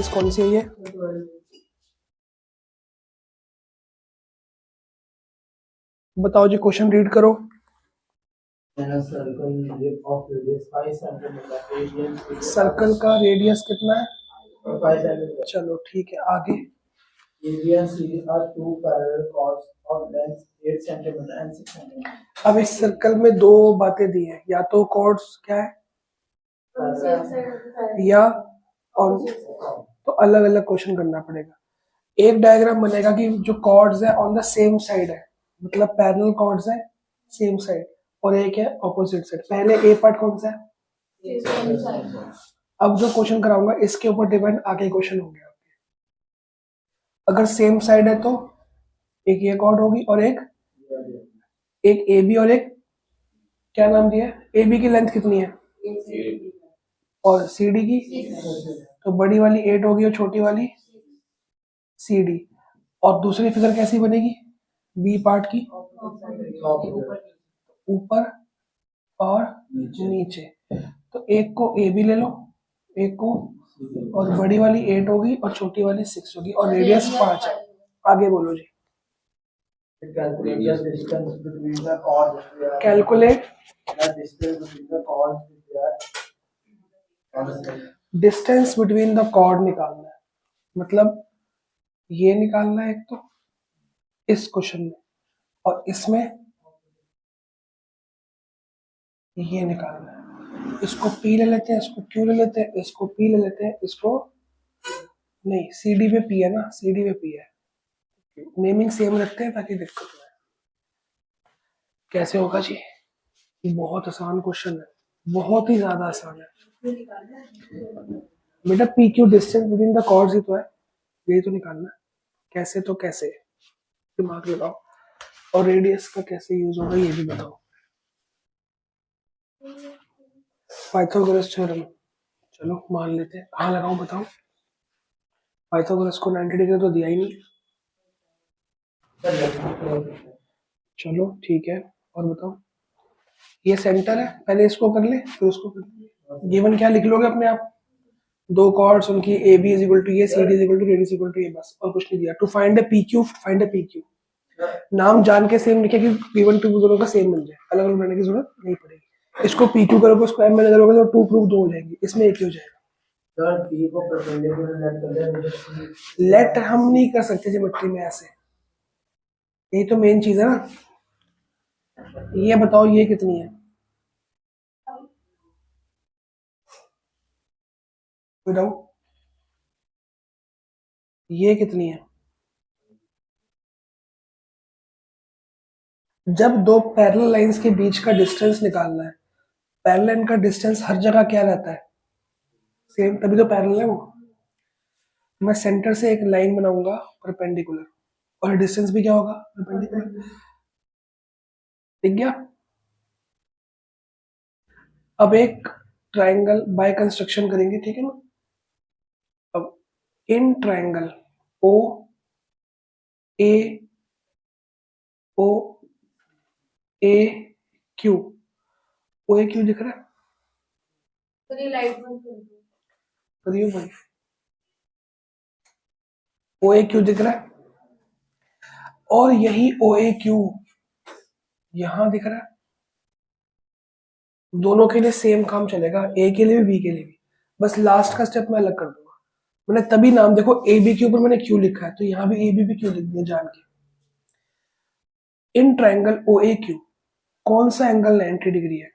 Lines कौन सी है ये? बताओ जी, क्वेश्चन रीड करो। सर्कल का रेडियस कितना है? चलो ठीक है, आगे। अब इस सर्कल में दो बातें दी है, या तो कॉर्ड्स क्या है या और, तो अलग अलग क्वेश्चन करना पड़ेगा। एक डायग्राम बनेगा कि जो कॉर्ड्स है ऑन द सेम साइड है, मतलब पैरेलल कॉर्ड्स है सेम साइड, और एक है ऑपोजिट साइड। पहले ए पार्ट कौन सा है? अब जो क्वेश्चन कराऊंगा इसके ऊपर डिपेंड आगे क्वेश्चन हो गया। अगर सेम साइड है तो एक ये कॉर्ड होगी और एक ए बी, और एक क्या नाम दिया है? ए बी की लेंथ कितनी है और सी डी की? तो बड़ी वाली 8 होगी और छोटी वाली सी डी। और दूसरी फिगर कैसी बनेगी बी पार्ट की? ऊपर और नीचे। तो एक को ए बी ले लो, एक को, और बड़ी वाली 8 होगी और छोटी वाली 6 होगी, और रेडियस 5 है। आगे बोलो जी। Calculate distance between the chord निकालना है, मतलब ये निकालना है एक तो इस क्वेश्चन में, और इसमें ये निकालना है। इसको पी ले लेते हैं, इसको क्यू ले लेते हैं, इसको पी ले लेते हैं, इसको नहीं, सी डी पे पी है ना, सी डी पे पी है। नेमिंग सेम रखते हैं ताकि दिक्कत ना है। कैसे होगा जी? बहुत आसान क्वेश्चन है, बहुत ही ज्यादा आसान है बेटा। P Q distance between the chords ही तो है, यही तो निकालना है। कैसे तो कैसे, दिमाग लगाओ। और रेडियस का कैसे यूज होगा ये भी बताओ। पाइथागोरस थ्योरम, चलो मान लेते हैं। कहाँ लगाऊं बताओ? पाइथागोरस को 90 डिग्री तो दिया ही नहीं। चलो ठीक है, और बताओ। ये सेंटर है, पहले इसको कर ले फिर उसको कर ले। गिवन क्या लिख लोगे अपने आप? दो कॉर्ड्स, उनकी A B is equal to ये, C D is equal to, is equal to ये, बस और कुछ नहीं दिया। To find a P Q, find a P Q. नाम जान के सेम लिखे कि गिवन टू दोनों का सेम मिल जाए, अलग अलग बनाने की जरूरत नहीं पड़ेगी। इसको पी क्यू करोगे, उसको एम में करोगे तो टू प्रूफ 2 हो जाएंगी, इसमें एक ही हो जाएगा। लेट हम नहीं कर सकते ज्योमेट्री में ऐसे, यही तो मेन चीज है ना। ये बताओ ये कितनी है? बताओ ये कितनी है? जब दो पैरेलल लाइंस के बीच का डिस्टेंस निकालना है, पैरेलल लाइन का डिस्टेंस हर जगह क्या रहता है? सेम, तभी तो पैरेलल है वो। मैं सेंटर से एक लाइन बनाऊंगा परपेंडिकुलर, और डिस्टेंस भी क्या होगा? परपेंडिकुलर। ठीक गया? अब एक ट्राइंगल बाय कंस्ट्रक्शन करेंगे, ठीक है ना। अब in triangle O A O A Q, O A Q दिख रहा है? करियो भाई, ओ ए क्यू दिख रहा है, और यही ओ ए क्यू यहां दिख रहा है। दोनों के लिए सेम काम चलेगा, ए के लिए भी बी के लिए भी, बस लास्ट का स्टेप मैं अलग कर दूंगा। मैंने तभी नाम देखो ए बी के ऊपर मैंने क्यू लिखा है, तो यहाँ भी ए बी भी क्यू लिख दिया जान के। इन ट्राइंगल ओ ए क्यू कौन सा एंगल 90 डिग्री है?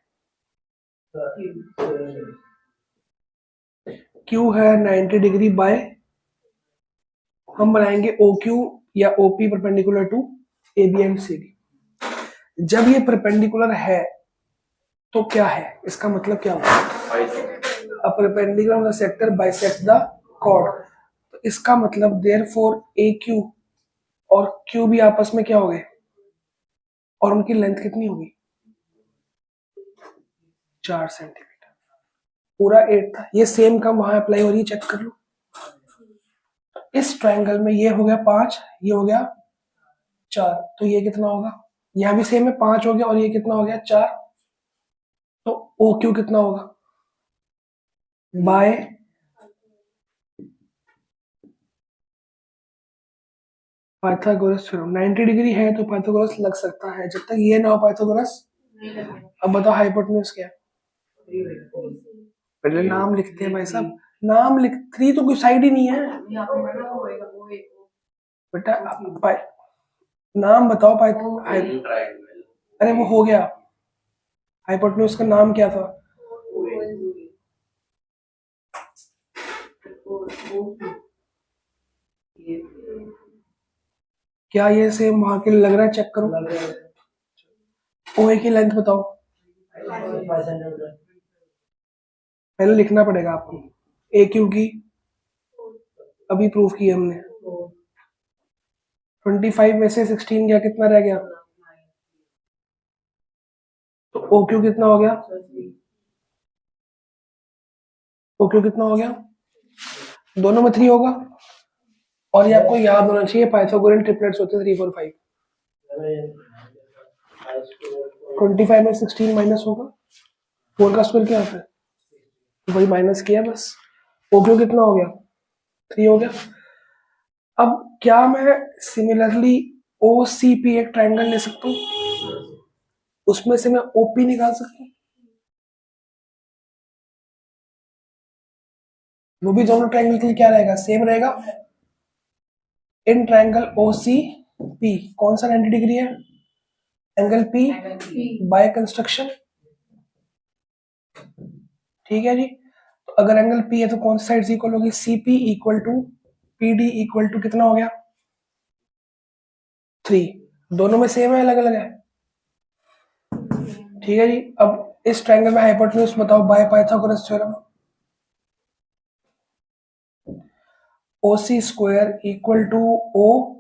क्यू है 90 डिग्री बाय, हम बनाएंगे ओ क्यू या O P perpendicular to A B and C D. जब ये परपेंडिकुलर है तो क्या है, इसका मतलब क्या होगा? A perpendicular of the sector bisect the chord. तो इसका मतलब देयरफॉर ए क्यू और क्यू भी आपस में क्या हो गए, और उनकी लेंथ कितनी होगी? 4 सेंटीमीटर। पूरा 8 था, ये सेम काम वहां अप्लाई हो रही है, चेक कर लो। इस ट्राइंगल में ये हो गया 5, ये हो गया 4, तो ये कितना होगा? यहां भी सेम है, 5 हो गया, और ये कितना हो गया? 4। तो ओ क्यू कितना होगा? बाय पाइथागोरस थ्योरम 90 डिग्री है तो पाइथागोरस लग सकता है, जब तक ये ना हो पाइथागोरस। अब बताओ हाइपोटेन्यूज क्या है? पहले नाम लिखते हैं भाई साहब, नाम लिख, 3 तो कोई साइड ही नहीं है बेटा। नाम बताओ अरे वो हो गया, हाइपोटेन्यूज का नाम क्या था? क्या ये सेम वहां के लिए लग रहा है? चेक करो। ओए की लेंथ बताओ, पहले लिखना पड़ेगा आपको। ए क्यू की अभी प्रूफ की हमने। 25 में से 16 गया, कितना रह गया? तो ओ क्यू कितना हो गया? ओ क्यू कितना हो गया? दोनों में 3 होगा। और ये आपको याद होना चाहिए, पाइथागोरन ट्रिपलेट्स होते हैं 3 4 5। 25 में 16 माइनस होगा, 4 का स्क्वायर क्या होता है? तो वही माइनस किया बस। ओ क्यू कितना हो गया? 3 हो गया। अब क्या मैं सिमिलरली ओ सी पी एक ट्राइंगल ले सकता हूँ, उसमें से मैं ओपी निकाल सकता हूँ? वो भी दोनों ट्राइंगल के लिए क्या रहेगा? सेम रहेगा। इन ट्राइंगल ओ सी पी कौन सा 90 डिग्री है? Angle P by construction. ठीक है जी। तो अगर एंगल पी है तो कौन सी साइड इक्वल होगी? C P equal to P D equal to कितना हो गया? 3। दोनों में सेम है, अलग अलग है? ठीक है जी। अब इस ट्रायंगल में हाइपोटेन्यूज बताओ by Pythagoras theorem. O C square equal to O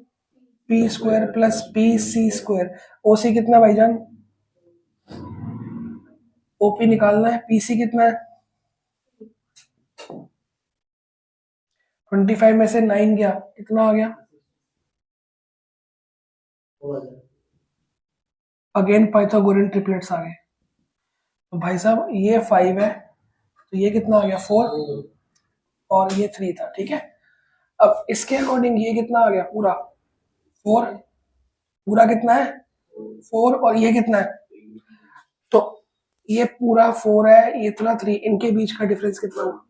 P square plus P C square. O C कितना भाईजान? ओपी निकालना है। पीसी कितना है? 25 में से 9 गया, कितना आ गया? अगेन पाइथागोरन ट्रिपलेट्स आ गए। तो भाई साहब ये 5 है, तो ये कितना आ गया? 4, और ये 3 था। ठीक है। अब इसके अकॉर्डिंग ये कितना आ गया? पूरा 4। पूरा कितना है? 4, और ये कितना है? तो ये पूरा 4 है, ये थोड़ा 3, इनके बीच का डिफरेंस कितना हुआ?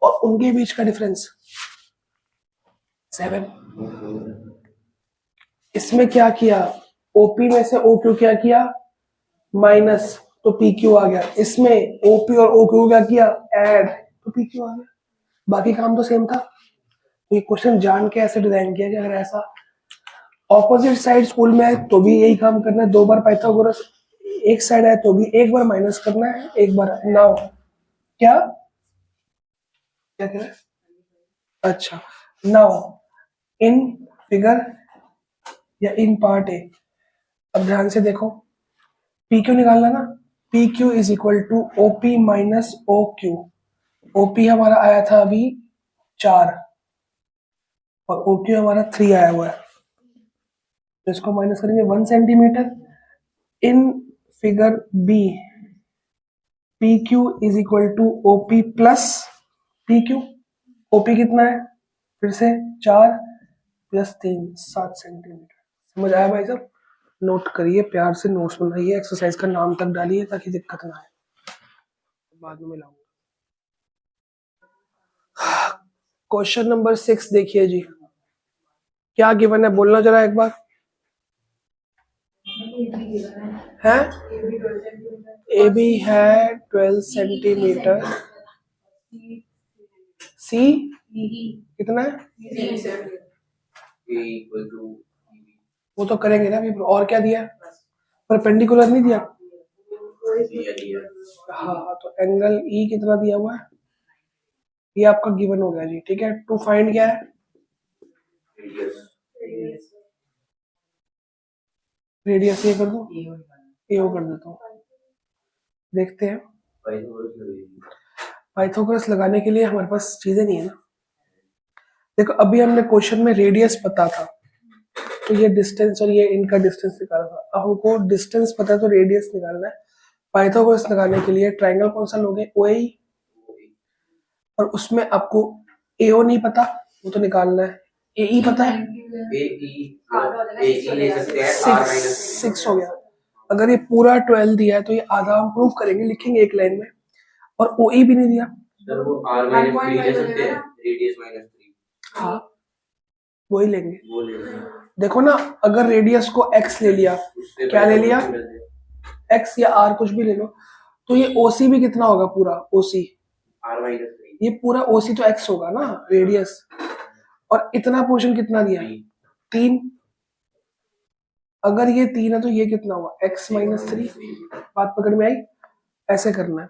और उनके बीच का डिफरेंस 7। इसमें क्या किया? ओपी में से ओ क्यू क्या किया? माइनस, तो पी क्यू आ गया। इसमें ओपी और ओ क्यू क्या किया? ऐड, तो पी क्यू आ गया। बाकी काम तो सेम था। तो ये क्वेश्चन जान के ऐसे डिजाइन किया कि अगर ऐसा ऑपोजिट साइड स्कूल में है तो भी यही काम करना है, 2 बार पाइथागोरस। एक साइड है तो भी 1 बार माइनस करना है, 1 बार। नाउ क्या क्या कह रहे हैं? अच्छा, नाउ इन फिगर या इन पार्ट ए, अब ध्यान से देखो, पी क्यू निकालना ना। P Q is equal to O P minus O Q. O P हमारा आया था अभी 4, और ओ क्यू हमारा 3 आया हुआ है, तो इसको माइनस करेंगे 1 centimetre. In figure B P Q is equal to O P plus P Q. O P कितना है? फिर से 4 प्लस 3, 7 सेंटीमीटर। समझ आया भाई साहब? नोट करिए, प्यार से नोट्स बनाइए, एक्सरसाइज का नाम तक डालिए ताकि दिक्कत ना आए, बाद में मिलाऊंगा। क्वेश्चन नंबर 6 देखिए जी, क्या गिवन है? बोलना जरा एक बार। है ए बी है 12 सेंटीमीटर। सी कितना है? वो तो करेंगे ना अभी। और क्या दिया? परपेंडिकुलर नहीं दिया? हाँ, तो एंगल ई कितना दिया हुआ है? ये आपका गिवन हो गया जी। ठीक है। टू फाइंड क्या है? रेडियस। ये कर दो, ए ओ कर देता हूँ। देखते हैं। पाइथागोरस लगाने के लिए हमारे पास चीजें नहीं है ना। देखो अभी हमने क्वेश्चन में रेडियस पता था, तो ये डिस्टेंस और ये इनका डिस्टेंस निकाला था। अब हमको डिस्टेंस पता है तो रेडियस निकालना है। पाइथागोरस लगाने के लिए ट्राइंगल कौन सा लोगे? ओए, और उसमें आपको एओ नहीं पता, वो तो निकालना है। ए ई पता है, ए ई ले सकते हैं आर माइनस 6 हो गया। अगर ये पूरा 12 दिया है तो ये आधा हम प्रूव करेंगे, लिखेंगे एक लाइन में। और ओ ई भी नहीं दिया, सर वो आर माइनस 3 ले सकते हैं, रेडियस माइनस 3। हाँ वही लेंगे। वो ले लेंगे। देखो ना, अगर रेडियस को एक्स ले लिया, क्या ले लिया, एक्स या आर कुछ भी ले लो, तो ये ओसी भी कितना होगा पूरा, ओसी आर माइनस 3, ये पूरा ओसी तो एक्स होगा ना रेडियस। और इतना पोर्शन कितना दिया, 3। अगर ये 3 है तो ये कितना हुआ, एक्स माइनस 3। बात पकड़ में आई? ऐसे करना है।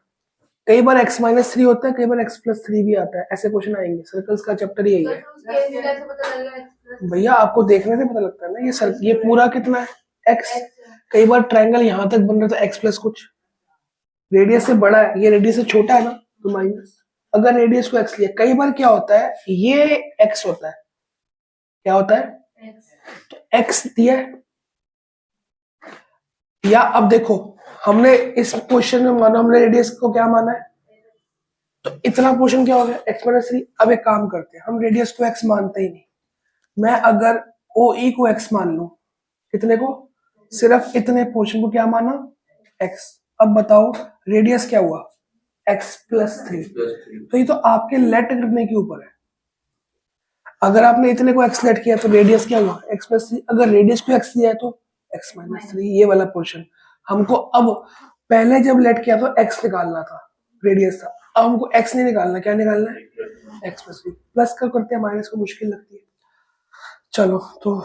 कई बार x माइनस 3 होता है, कई बार x प्लस 3 भी आता है, ऐसे क्वेश्चन आएंगे। सर्कल्स का चैप्टर यही है भैया, आपको देखने से पता लगता है ना। ये पूरा कितना है, x। कई बार ट्रायंगल यहाँ तक बन रहा है तो x प्लस कुछ, रेडियस से बड़ा है, ये रेडियस से छोटा है ना तो माइनस। अगर रेडियस को x लिया, कई बार क्या होता है, ये x होता है, क्या होता है, तो x दिया है। या अब देखो, हमने इस क्वेश्चन में माना, हमने रेडियस को क्या माना है, तो इतना पोर्शन क्या हो गया, x माइनस 3। अब एक काम करते हैं, हम रेडियस को x मानते ही नहीं। मैं अगर ओ ई को x मान लूं, कितने को, सिर्फ इतने पोर्शन को क्या माना, x। अब बताओ रेडियस क्या हुआ, x प्लस 3। तो ये तो आपके लेट करने के ऊपर है। अगर आपने इतने को x लेट किया तो रेडियस क्या हुआ, x प्लस 3। अगर रेडियस को x दिया है तो x माइनस 3, ये वाला पोर्शन हमको। अब पहले जब लेट किया तो x निकालना था, रेडियस था। अब हमको x नहीं निकालना, क्या निकालना है, x प्लस 3। प्लस का करते हैं, माइनस को मुश्किल लगती है। चलो तो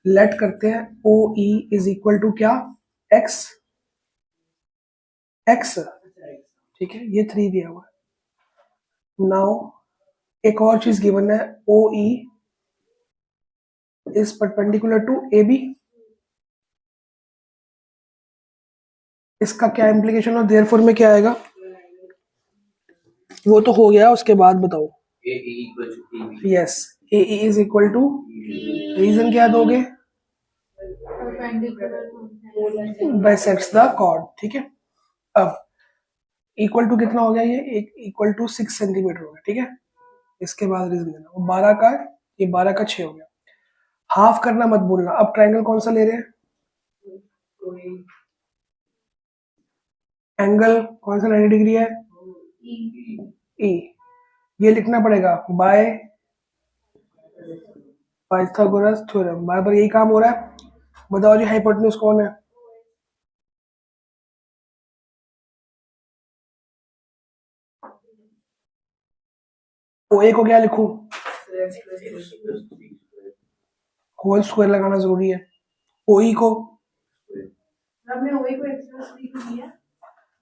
लेट करते हैं, ओ ई इज इक्वल टू क्या, x, x, ठीक है, ये 3 दिया हुआ है। नाउ एक और चीज गिवन है, O E is perpendicular to A B. इसका क्या इम्प्लीकेशन और देयरफॉर में क्या आएगा, वो तो हो गया, उसके बाद बताओ। Yes, A is equal to, reason क्या दोगे, बाइसेक्ट्स द कॉर्ड, ठीक है। अब इक्वल टू कितना हो गया, ये इक्वल टू 6 सेंटीमीटर हो गया, ठीक है। इसके बाद रीजन देना, वो 12 का, ये 12 का 6 हो गया। हाफ करना मत भूलना। अब ट्राइंगल कौन सा ले रहे हैं, एंगल कौन सा 90 डिग्री है, ई। ये लिखना पड़ेगा बाय पाइथागोरस थ्योरम। बार बार यही काम हो रहा है। बताओ जी हाइपोटेन्यूज कौन है, ओ ए को क्या लिखूं, होल स्क्वायर लगाना जरूरी है। ओ ई को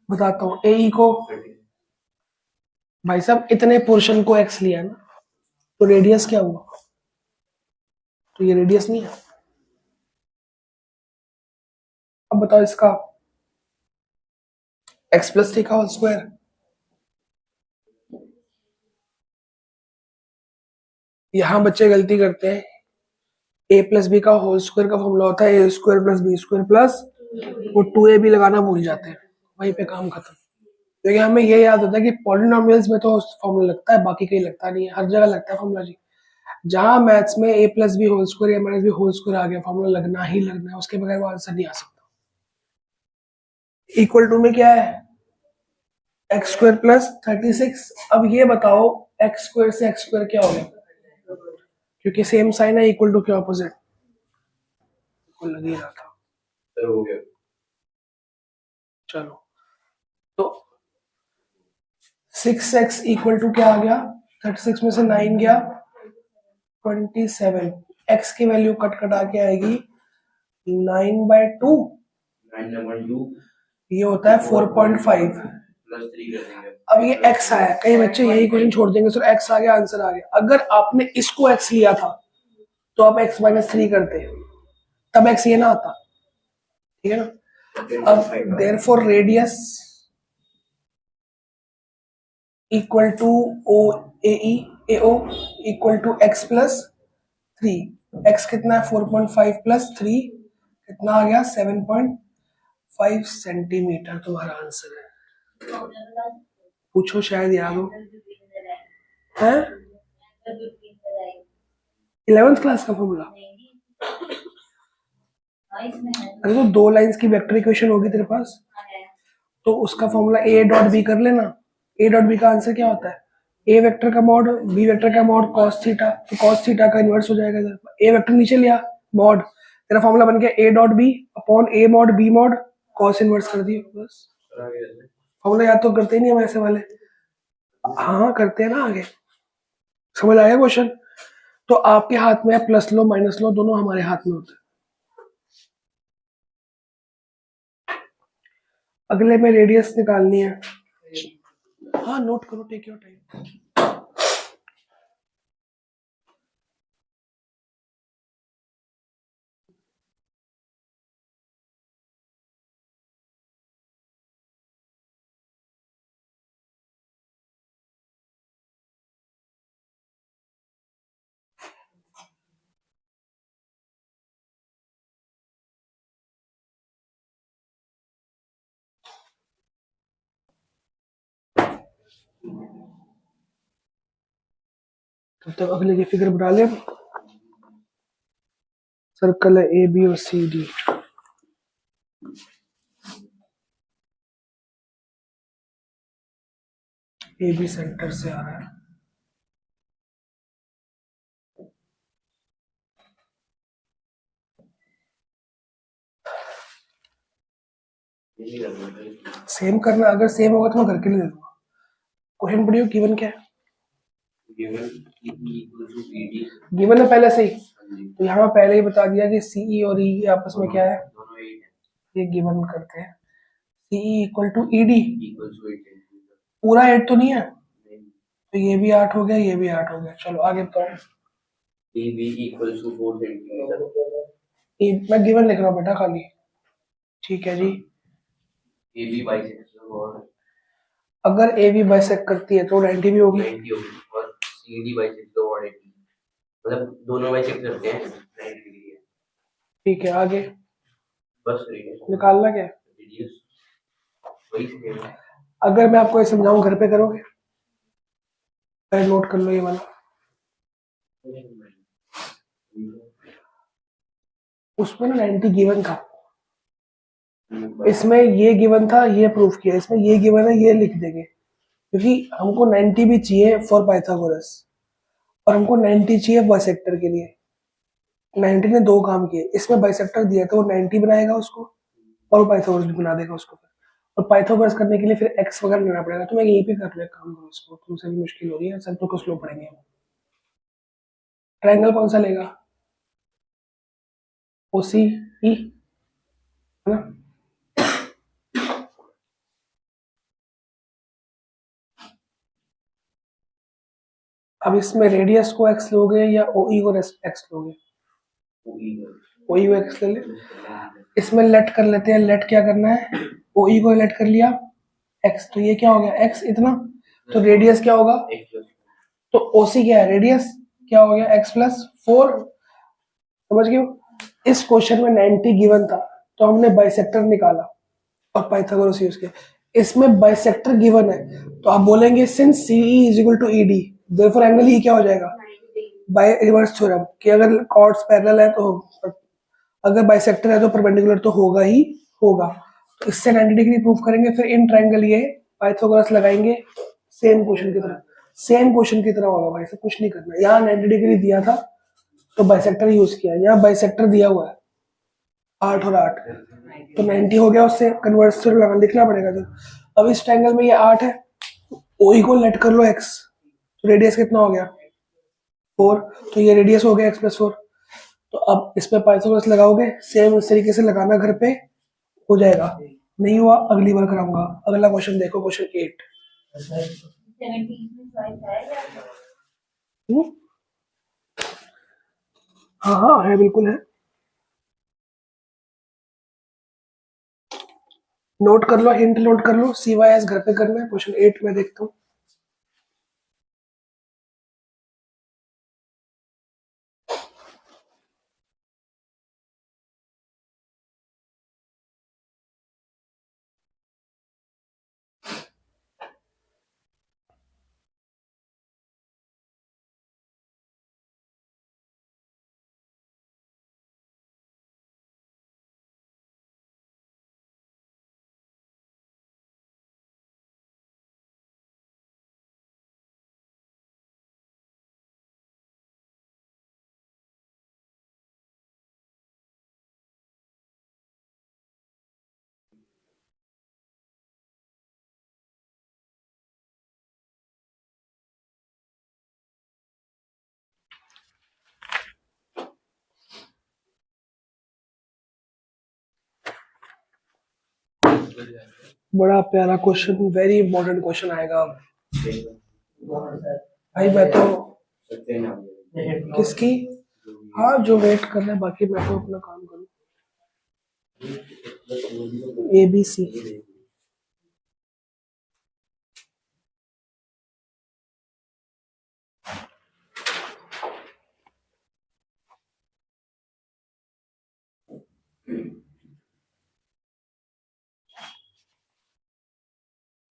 बताता हूँ, ए ई को, भाई साहब इतने पोर्शन को एक्स लिया ना, तो रेडियस क्या हुआ, तो ये रेडियस नहीं है। अब बताओ इसका, एक्स प्लस 3 का होल स्क्वायर, यहां बच्चे गलती करते हैं। ए प्लस बी का होल स्क्वायर का फॉर्मूला होता है A square plus B square plus, वो 2 ए बी लगाना भूल जाते हैं, वहीं पे काम खत्म। क्योंकि हमें ये याद होता है कि पॉलिनोमियल्स में तो फॉर्मूला लगता है, बाकी कहीं लगता नहीं है। हर जगह लगता है फॉर्मूला जी। जहां मैथ्स में ए प्लस बी होल स्क्वायर या माइनस बी होल स्क्वायर आ गया, फॉर्मूला लगना ही लगना है, उसके बगैर वो आंसर नहीं आ सकता। इक्वल टू में क्या है, एक्स स्क्वायर प्लस 36। अब ये बताओ एक्स स्क्वायर से एक्स स्क्वायर क्या हो गया, क्योंकि सेम साइन है, इक्वल टू के ऑपोजिट, लग ही रहा था। हो गया। चलो तो 6x इक्वल टू क्या आ गया, 36 में से 9 गया 27। x की वैल्यू कट कटा के आएगी 9/2, ये होता है 4.5। अब ये x आया, कई बच्चे यही क्वेश्चन छोड़ देंगे, सर x आ गया आंसर आ गया। अगर आपने इसको x लिया था तो आप x माइनस 3 करते, तब x ये ना आता, ठीक है ना। अब therefore radius equal to O A E A O equal to X plus 3। X कितना है 4.5 प्लस 3 कितना आ गया 7.5 सेंटीमीटर, तुम्हारा आंसर है। पूछो शायद याद हो, है 11th क्लास का फॉर्मूला? अरे तो 2 लाइंस की वेक्टर इक्वेशन होगी तेरे पास, तो उसका फॉर्मूला ए डॉट बी कर लेना। ए डॉट बी का आंसर क्या होता है? ए वेक्टर का मॉड बी वेक्टर का मॉड कॉस थीटा, तो कॉस थीटा का इनवर्स हो जाएगा इधर। ए वेक्टर नीचे लिया, मॉड, तेरा फॉर्मूला बन गया A dot B upon A mod B mod cos inverse कर दिया बस। फॉर्मूला याद तो करते ही नहीं हम ऐसे वाले। हाँ करते हैं ना आगे। समझ आया क्वेश्चन? तो आपके हाथ में प्लस लो माइनस लो दोनों हमारे हाथ में होते हैं। अगले में रेडियस निकालनी है। हाँ नोट करो, टेक योर टाइम। तब तक अगले की फिगर बना ले। सर्कल है ए बी और C D. A B centre से आ रहा है। सेम करना, अगर सेम होगा तो मैं करके नहीं दे दूंगा। क्वेश्चन पढ़ियो, गिवन क्या है? गिवन है पहले से ही, तो यहाँ पहले ही बता दिया कि सीई और ई आपस में क्या है, ये गिवन करते हैं। CE equal to E D, पूरा 8 तो नहीं है, तो ये भी 8 हो गया, ये भी 8 हो गया। चलो आगे बताओ। मैं गिवन लिख रहा हूँ बेटा खाली, ठीक है जी। अगर ए बी बाइसेक्ट करती है तो 90 भी होगी। मतलब दोनों बाइसेक्ट करते हैं 90 डिग्री है। ठीक है आगे बस निकालना क्या है? रेडियस वही सेम है। अगर मैं आपको ये समझाऊं घर पे करोगे? पहले नोट कर लो ये वाला। उसमें ना 90 गिवन था, इसमें ये गिवन था, ये प्रूफ किया, इसमें ये गिवन है, ये लिख देंगे, क्योंकि हमको 90 भी चाहिए फॉर पाइथागोरस और हमको 90 चाहिए बाइसेक्टर के लिए। 90 ने 2 काम किए, इसमें बाइसेक्टर दिया तो वो 90 बनाएगा उसको और पाइथागोरस भी बना देगा उसको। और पाइथागोरस करने के लिए फिर एक्स वगैरह लेना पड़ेगा, तो मैं यहीं पे कर रहा काम करो इसको, तुमसे भी मुश्किल हो रही है, सब तो कुछ लो पड़ेंगे। ट्रायंगल कौन सा लेगा? ओ सी ई, है ना? अब इसमें रेडियस को एक्स लोगे या ओ ई को एक्स लोगे? ओ ई को एक्स ले ले। इसमें लेट कर लेते हैं, लेट क्या करना है, ओ ई को लेट कर लिया एक्स, तो ये क्या हो गया एक्स इतना, तो रेडियस क्या होगा, तो ओ सी क्या है, रेडियस क्या हो गया एक्स प्लस 4। समझ गए? इस क्वेश्चन में 90 गिवन था, तो हमने बाइसेक्टर निकाला और पाइथागोरस यूज किया। इसमें बाइसेक्टर गिवन है, तो आप बोलेंगे since C is equal to E D, therefore angle E क्या हो जाएगा, बाय रिवर्स थ्योरम, कि अगर कॉर्ड्स पैरेलल है तो अगर बाइसेक्टर है तो परपेंडिकुलर तो होगा ही होगा। तो इससे 90 डिग्री प्रूफ करेंगे, फिर इन ट्रायंगल ये पाइथागोरस लगाएंगे, सेम क्वेश्चन की तरह, सेम क्वेश्चन की तरह होगा भाई, सब कुछ नहीं करना। यहाँ 90 डिग्री दिया था तो बाइसेक्टर यूज किया, यहाँ बाइसेक्टर दिया हुआ है 8 और 8, तो 90 हो गया, उससे कन्वर्स लिखना पड़ेगा। तो अब इस ट्रायंगल में ये 8 है, ओ को लेट कर लो x, तो रेडियस कितना हो गया 4, तो ये रेडियस हो गया x प्लस 4। तो अब इस पे पाइथागोरस लगाओगे, सेम इस तरीके से लगाना, घर पे हो जाएगा। नहीं हुआ अगली बार कराऊंगा। अगला क्वेश्चन देखो, क्वेश्चन 8। हाँ हाँ है, बिल्कुल है। नोट कर लो, हिंट नोट कर लो, सी वाई एस घर पे करना है। क्वेश्चन 8 में देखता हूँ। बड़ा प्यारा क्वेश्चन, वेरी इंपॉर्टेंट क्वेश्चन आएगा अब। भाई मैं तो किसकी, हाँ जो वेट कर रहे हैं, बाकी मैं तो अपना काम करूँ। ABC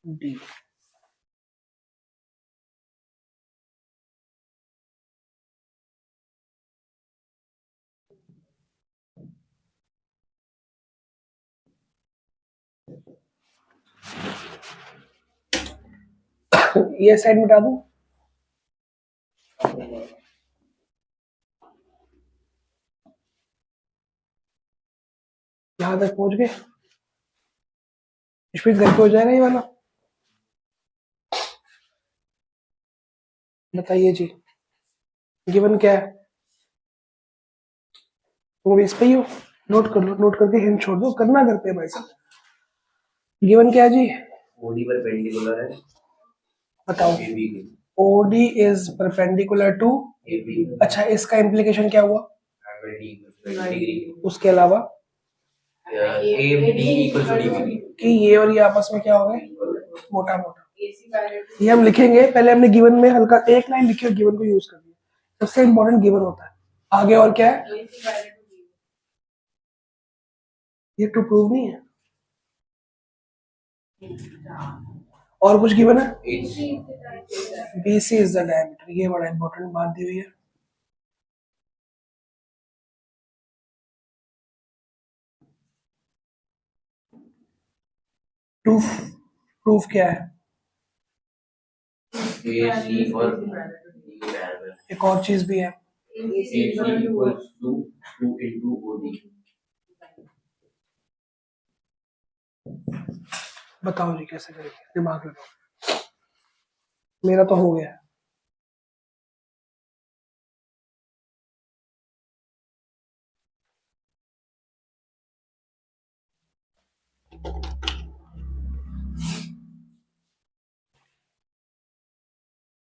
D। ये साइड मिटा दूं, यहाँ तक पहुंच गए। स्पीड घर पे हो जाएगा ये वाला, बताइए जी। गिवन क्या है, तुम इस पे ही हो, नोट कर लो, नोट करके हिंट छोड़ दो, करना करते हैं भाई साहब। गिवन क्या है जी, ओडी परपेंडिकुलर है बताओ। AB के, OD is perpendicular to AB, अच्छा, इसका इम्प्लीकेशन क्या हुआ, एंगल D = 90 डिग्री, उसके अलावा AD = DB कि ये और ये आपस में क्या हो गए, मोटा मोटा। ये हम लिखेंगे, पहले हमने गिवन में हल्का एक लाइन लिखी और गिवन को यूज कर दिया, सबसे इंपॉर्टेंट गिवन होता है। आगे और क्या है, ये टू प्रूव नहीं है, और कुछ गिवन है। BC इज द डायमीटर, ये बड़ा इंपॉर्टेंट बात दी हुई है। प्रूफ, प्रूफ क्या है, AC और D पैरेलल, एक और चीज भी है, AC = 2 into OD। बताओ जी कैसे करेंगे, दिमाग लगाओ, मेरा तो हो गया।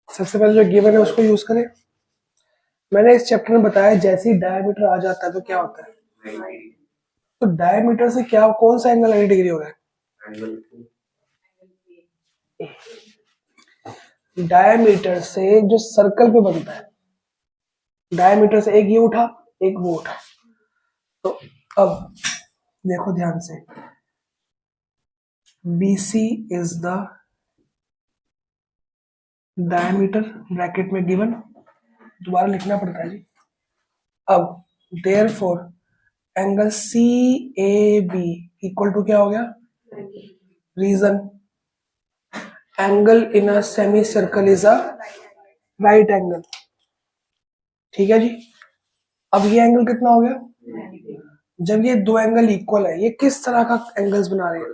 सबसे पहले जो गिवन है उसको यूज करें। मैंने इस चैप्टर में बताया जैसे ही डायमीटर आ जाता है तो क्या होता है, 90 डिग्री, तो डायमीटर से क्या, कौन सा एंगल 90 डिग्री हो रहा है, एंगल डायमीटर से जो सर्कल पे बनता है, डायमीटर से एक ये उठा, एक वो उठा। तो अब देखो ध्यान से, BC is the diameter, bracket में गिवन, दोबारा लिखना पड़ता है जी। अब therefore angle CAB equal to क्या हो गया, reason angle in a semicircle is a right angle, ठीक है जी। अब ये एंगल कितना हो गया, जब ये दो एंगल इक्वल है, ये किस तरह का एंगल्स बना रहे हैं,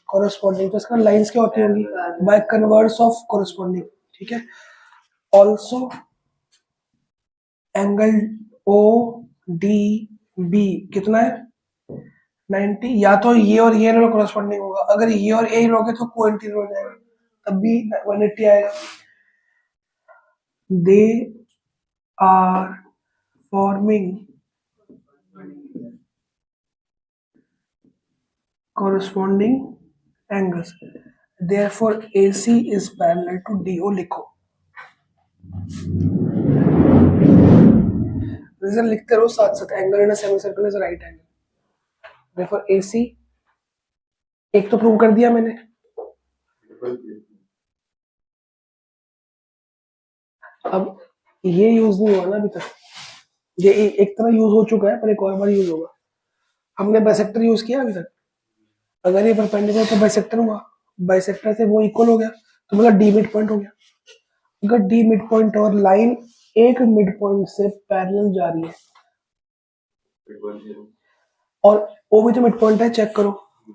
कोरोस्पोंडिंग, तो इसका लाइंस क्या होती होंगी, बाय कन्वर्स ऑफ कोरोस्पोंडिंग, ठीक है। ऑल्सो एंगल ODB कितना है, 90, या तो ये और ये कोरोस्पोंडिंग होगा, अगर ये और ये लोगे तो कोइंसिडेंट हो जाएगा, तब भी 180 आएगा। They are forming corresponding angles, therefore AC is parallel to DO लिखो, रीजन लिखते रहो साथ साथ, angle in a semicircle is right angle, therefore AC, एक तो प्रूव कर दिया मैंने। अब ये यूज नहीं हुआ ना अभी तक, ये एक तरह यूज हो चुका है, पर एक और बार यूज होगा। हमने बाइसेक्टर यूज किया अभी तक, अगर ये परपेंडिकुलर तो बाइसेक्टर हुआ, बाइसेक्टर से वो इक्वल हो गया, तो मतलब D मिड पॉइंट हो गया। अगर D मिड पॉइंट और लाइन एक मिड पॉइंट से पैरेलल जा रही है, और वो भी तो मिड पॉइंट है, चेक करो,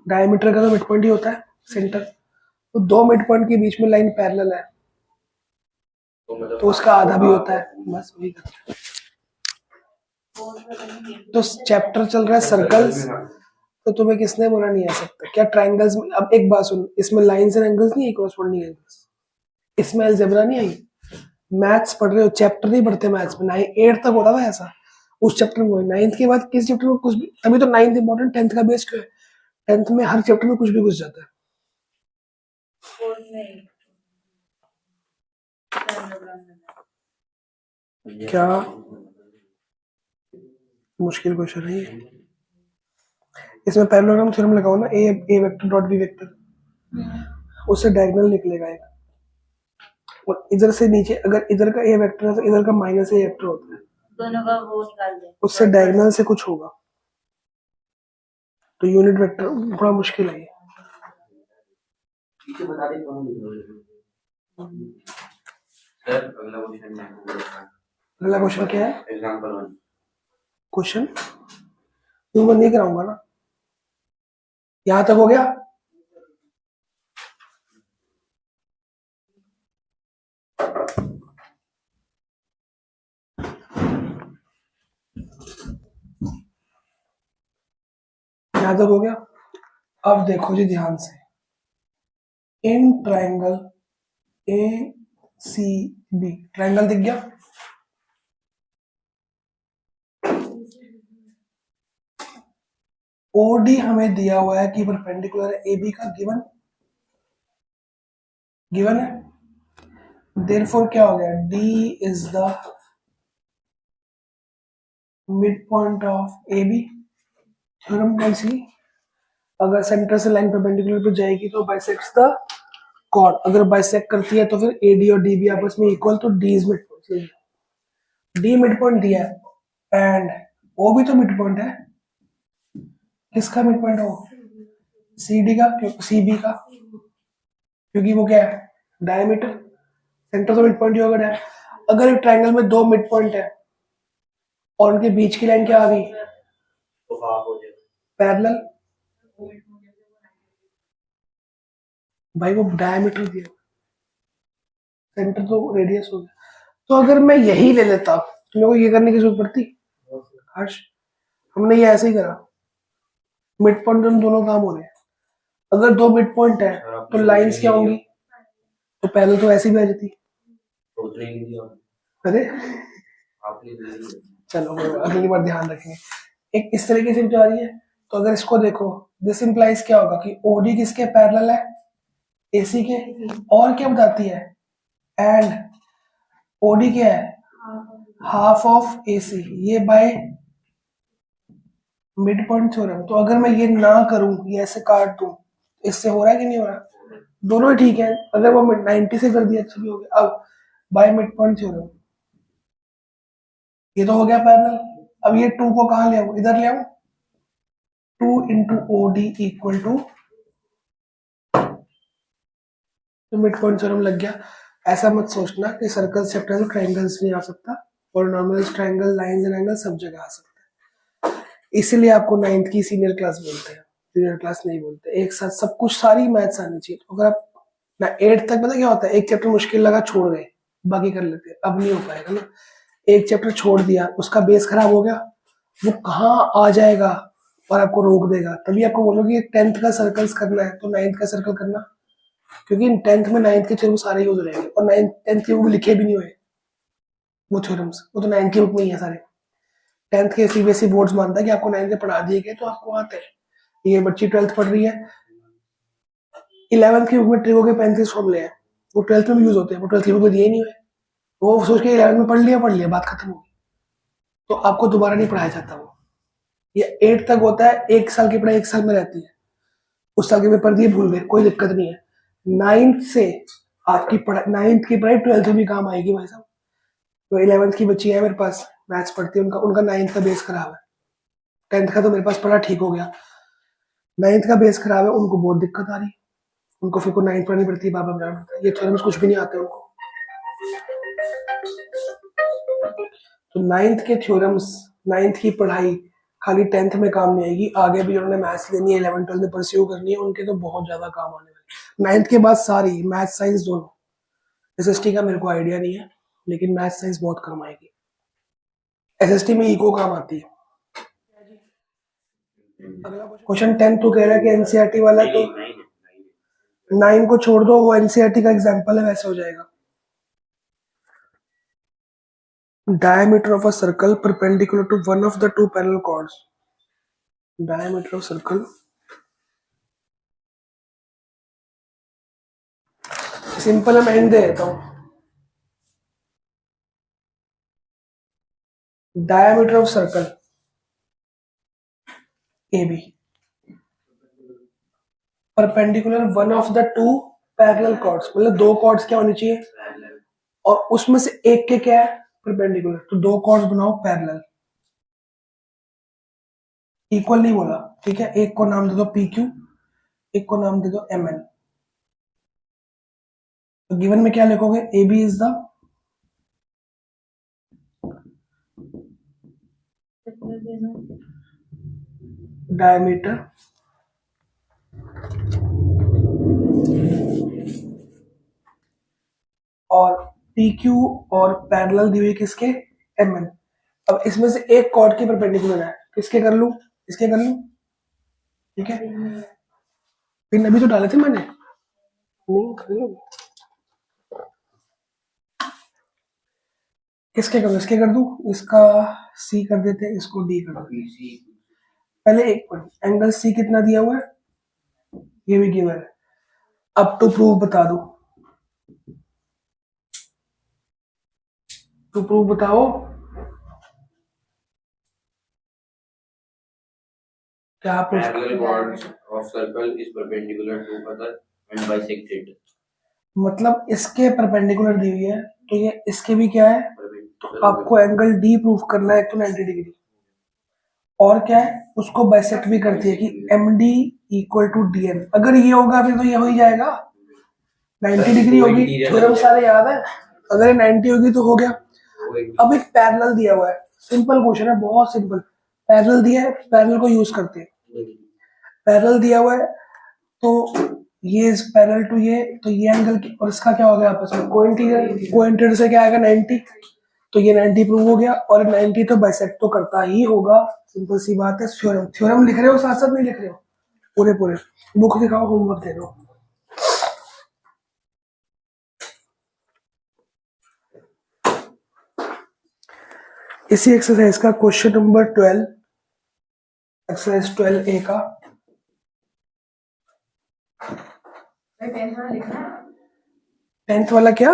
डायमीटर का तो मिड पॉइंट ही होता है सेंटर, तो दो मिड पॉइंट के बीच में लाइन पैरेलल है, तो उसका आधा भी होता है, बस वही करते हैं। तो चैप्टर चल रहा है सर्कल्स, तो तुम्हें किसने बोला नहीं आ सकता? क्या ट्रायंगल्स में, अब एक बात सुन, इसमें लाइंस एंड एंगल्स नहीं है, कॉरस्पॉन्डिंग एंगल्स, इसमें अलजेब्रा नहीं आई। मैथ्स पढ़ रहे हो, चैप्टर नहीं पढ़ते मैथ्स में, 8 तक होता था ऐसा, उस चैप्टर में। 9th के बाद किस चैप्टर में कुछ भी, तभी तो 9th इंपॉर्टेंट, 10th का बेस क्यों है? 10th में हर चैप्टर में कुछ भी घुस जाता है। क्या मुश्किल क्वेश्चन है ये? इसमें पैरेललोग्राम थ्योरम लगाओ ना, ए वेक्टर डॉट बी वेक्टर, उससे डायगोनल निकलेगा एक, और इधर से नीचे अगर इधर का ए वेक्टर है तो इधर का माइनस ए वेक्टर होता है, दोनों का वो निकाल दे, उससे डायगोनल से कुछ होगा। तो यूनिट वेक्टर बड़ा मुश्किल है ये। पीछे बता दे कौन सर। अगला क्वेश्चन है, अगला क्वेश्चन क्या है? एग्जांपल 1। क्वेश्चन मैं नहीं कराऊंगा ना, यहां तक हो गया। यहां तक हो गया। अब देखो जी ध्यान से, in triangle A C B, triangle दिख गया? ओडी हमें दिया हुआ है कि परपेंडिकुलर है ए बी का, गिवन गिवन है। देयरफॉर क्या हो गया, D is the mid point of A B. Theorem कौन सी? अगर सेंटर से लाइन परपेंडिकुलर पे जाएगी तो बाइसेक्ट्स द कॉर्ड, अगर बाइसेक्ट करती है तो फिर ए डी और डी बी आपस में इक्वल, तो D is mid point. D mid point दिया है एंड ओ भी तो मिड पॉइंट है। किसका मिड पॉइंट हो? सी डी का, सी बी का, क्योंकि वो क्या है, डायमीटर। सेंटर तो मिड पॉइंट ही होगा। अगर एक ट्रायंगल में दो मिड पॉइंट है और उनके बीच की लाइन क्या आ गई, तो हाफ हो जाएगा पैरेलल। भाई वो डायमीटर दिया, सेंटर तो रेडियस हो गया। तो अगर मैं यही ले लेता तो मेरे को ये करने की जरूरत पड़ती? हर्ष, हमने ये ऐसे ही करा, मिड पॉइंट दोनों काम हो रहे हैं। अगर दो मिड पॉइंट है तो लाइंस क्या होंगी, तो पैरेलल तो ऐसे भी आ जाती। तो उतने ही दिया अरे आपने दे दिया। चलो अगली बार ध्यान रखेंगे। एक इस तरीके से जो आ रही है, तो अगर इसको देखो, दिस इंप्लाइज क्या होगा कि ओडी किसके पैरेलल है, एसी के। और क्या बताती है, एंड ओडी क्या है, हाफ ऑफ एसी, ये बाय मिड पॉइंट थ्योरम। तो अगर मैं ये ना करूं, ये ऐसे काट दूं, इससे हो रहा है कि नहीं हो रहा? दोनों ही ठीक है। अगर वो 90 से कर दिया अच्छा भी हो गया। अब बाय मिड पॉइंट थ्योरम, ये तो हो गया पैरेलल। अब ये 2 को कहां ले आऊं, इधर ले आऊं। 2 into O D equal to, तो मिड पॉइंट थ्योरम लग गया। ऐसा मत सोचना कि सर्कल सेक्टर ट्रायंगल्स नहीं आ सकता, और normal triangle lines and angle सब जगह आ सकता है। इसलिए आपको 9th की सीनियर क्लास बोलते हैं, जूनियर क्लास नहीं बोलते। एक साथ सब कुछ सारी मैथ्स आनी चाहिए। तो अगर आप ना 8 तक, पता क्या होता है, एक चैप्टर मुश्किल लगा छोड़ गए, बाकी कर लेते हैं, अब नहीं हो पाएगा ना। एक चैप्टर छोड़ दिया, उसका बेस खराब हो गया, वो कहाँ आ जाएगा और आपको रोक देगा। तभी आपको बोलोगे 10th का सर्कल्स करना है तो 9th का सर्कल करना, क्योंकि 10th में 9th के थ्योरम सारे यूज हो जाएंगे। और 10th की बुक लिखे भी नहीं हुए वो थ्योरम्स, वो तो 9th की बुक में ही है सारे। 10th के सीबीएसई बोर्ड्स मानता है कि आपको 9th के पढ़ा दिए गए तो आपको आते हैं। ये बच्ची 12th पढ़ रही है, 11th की बुक में ट्रिगो के 35 फॉर्मूले हैं, वो 12th में भी यूज होते हैं, वो 12th की बुक में दिए नहीं हुए। वो सोच के 11th में पढ़ लिया, बात खत्म हो गई। तो आपको दोबारा नहीं पढ़ाया जाता वो। ये 8 तक होता है, 1 साल की पढ़ाई 1 साल में रहती है, उस साल के पेपर दिए भूल गए, कोई दिक्कत नहीं है। 9th से आपकी पढ़ाई, 9th की पढ़ाई 12th में भी काम आएगी भाई साहब। तो 11th की बच्ची है मेरे पास, मैथ्स पढ़ती है, उनका 9th का बेस खराब है। 10th का तो मेरे पास पढ़ा ठीक हो गया, 9th का बेस खराब है, उनको बहुत दिक्कत आ रही है। उनको फिर को 9th पढ़नी पड़ती है, बाबा बनाना पड़ता है, ये थ्योरम्स कुछ भी नहीं आते उनको। तो 9th के थ्योरम्स, 9th की पढ़ाई खाली 10th में काम नहीं आएगी, आगे भी उन्होंने मैथ्स लेनी है, 11th 12th में परस्यू करनी है, उनके तो बहुत ज्यादा काम आने वाले। 9th के बाद सारी मैथ साइंस दोनों, एसएसटी का मेरे को आइडिया नहीं है, लेकिन मैथ साइंस बहुत काम आएगी। एसएसटी में इको काम आती है। क्वेश्चन 10 तो कह रहा है कि एनसीईआरटी वाला, तो 9 को छोड़ दो, वो एनसीईआरटी का एग्जांपल है, वैसे हो जाएगा। Diameter of a circle perpendicular to one of the two parallel chords. Diameter of circle. Simple मैं हिंट दे देता हूं। Diameter of circle AB perpendicular one of the two parallel chords, मतलब दो chords क्या होनी चाहिए, और उसमें से एक के क्या है परपेंडिकुलर, तो दो chords बनाओ पैरेलल। इक्वल नहीं बोला, ठीक है, एक को नाम दे दो PQ, एक को नाम दे दो MN। तो गिवन में क्या लिखोगे, AB इज द डायमीटर और PQ और पैरेलल दी हुई किसके, MN। अब इसमें से एक कॉर्ड की परपेंडिकुलर है, किसके कर लूं, इसके कर लूं, ठीक है। पिन अभी तो डाले थे मैंने, नहीं कर लो, इसके कर दो, इसके कर दूं, इसका C कर देते, इसको D कर दो। पहले एक पॉइंट, एंगल C कितना दिया हुआ है, ये भी गिवन है। अब टू प्रूव बता दो, टू प्रूव बताओ क्या prove. Parallel chords of circle is perpendicular to other and bisected. मतलब इसके परपेंडिकुलर दी हुई है, तो ये इसके भी क्या है, तो आपको एंगल D प्रूव करना है, तो 90 डिग्री, और क्या है उसको बाइसेक्ट भी करती है कि MD इक्वल टू DN। अगर ये होगा फिर तो ये हो ही जाएगा, 90 डिग्री होगी, थ्योरम सारे याद है, अगर ये 90 होगी तो हो गया। अब एक पैरेलल दिया हुआ है, सिंपल क्वेश्चन है, बहुत सिंपल, पैरेलल दिया है, पैरेलल को यूज करते हैं। पैरेलल दिया हुआ है, तो ये इज पैरेलल टू ये, तो ये एंगल और इसका क्या हो गया आपस में कोइंटीरियर, कोइंटीरियर से क्या आएगा 90, तो ये 90 प्रूव हो गया, और 90 तो बाइसेक्ट तो करता ही होगा, सिंपल सी बात है। थ्योरम, थ्योरम लिख रहे हो साथ साथ, नहीं लिख रहे हो, पूरे पूरे बुक दिखाओ, होमवर्क दे दो। इसी एक्सरसाइज का क्वेश्चन नंबर 12, एक्सरसाइज 12A का, टेंथ वाला क्या,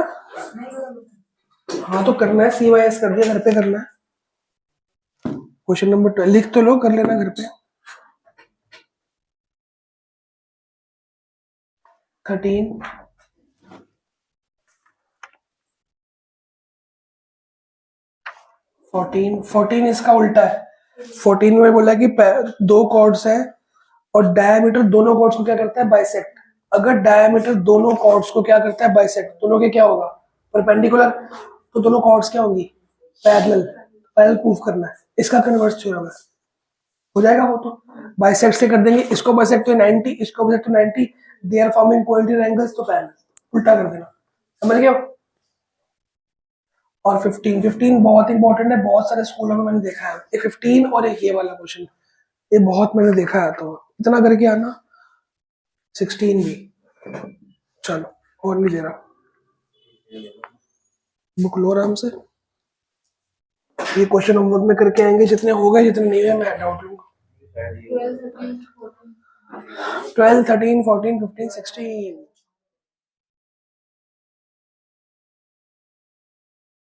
हाँ तो करना है, CYS कर दिया, घर पे करना है। क्वेश्चन नंबर 12 लिख तो लो, कर लेना घर पे। 13 14 इसका उल्टा है। 14 में बोला कि दो कॉर्ड्स है और डायमीटर दोनों कॉर्ड्स को क्या करता है, बाइसेक्ट। अगर डायमीटर दोनों कॉर्ड्स को क्या करता है, बाइसेक्ट, दोनों के क्या होगा, परपेंडिकुलर, तो दोनों कॉर्ड्स क्या होंगी, पैरेलल। पैरेलल प्रूफ करना है, इसका कन्वर्स थ्योरम है, हो जाएगा वो। तो बाइसेक्ट से कर देंगे, इसको बाइसेक्ट तो 90, इसको बाइसेक्ट तो 90, दे आर फॉर्मिंग कोइंटीरियर एंगल्स, तो पैरेलल, उल्टा कर देना, समझ गए। और 15 बहुत इंपॉर्टेंट है, बहुत सारे स्कूलों में मैंने देखा है, एक 15 और एक ये वाला क्वेश्चन, ये बहुत मैंने देखा है, तो इतना करके आना। 16 भी, चलो और नहीं दे रहा, बुक लो आराम से, ये क्वेश्चन होमवर्क में करके आएंगे, जितने हो गए जितने नहीं हुए मैं डाउट लूंगा। 12 13 14 15 16